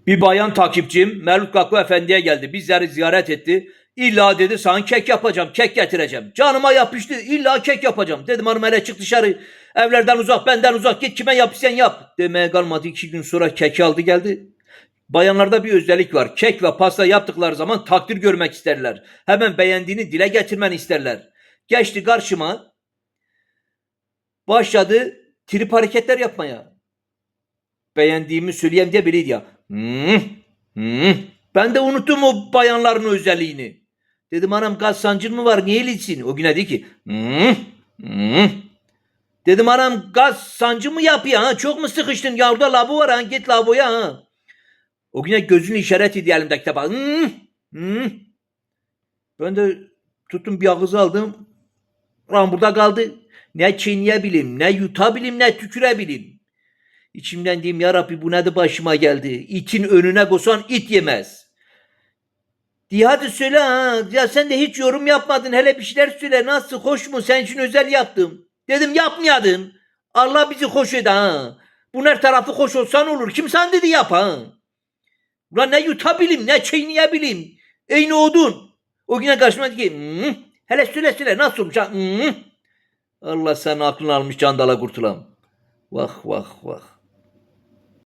Bir bayan takipçim Mevlüt Kakko Efendi'ye geldi. Bizleri ziyaret etti. İlla dedi sana kek yapacağım, kek getireceğim. Canıma yapıştı. İlla kek yapacağım. Dedim hanım hele çık dışarı. Evlerden uzak, benden uzak. Git kime yapıyorsan yap. Demeye kalmadı. 2 gün sonra keki aldı geldi. Bayanlarda bir özellik var. Kek ve pasta yaptıkları zaman takdir görmek isterler. Hemen beğendiğini dile getirmeni isterler. Geçti karşıma. Başladı trip hareketler yapmaya. Beğendiğimi söyleyeyim diye biriydi ya. Ben de unuttum o bayanların özelliğini. Dedim anam gaz sancın mı var? Niye öylesin? O güne dedi ki dedim anam gaz sancı mı yapıyor ha? Çok mu sıkıştın? Ya orada lavabo var ha. Git lavaboya ha. O güne gözünü işaret ediyor elimde kitaba. Ben de tuttum bir ağız aldım. Lan burada kaldı. Ne çiğneyebileyim, ne yutabileyim, ne tükürebileyim. İçimden diyeyim ya Rabbi bu ne de başıma geldi. İtin önüne koysan it yemez. Diye hadi söyle ha. Ya sen de hiç yorum yapmadın. Hele bir şeyler söyle. Nasıl? Hoş mu? Sen için özel yaptım. Dedim yapmayadın. Allah bizi hoş eder ha. Bunun her tarafı hoş olsan olur. Kim sen dedi yap ha. Ulan ne yutabileyim ne çiğneyebileyim. Ey ne odun. O güne karşıma dedi ki hele söyle nasıl olmuş ha. Allah sen aklını almış candala kurtulam. Vah vah vah.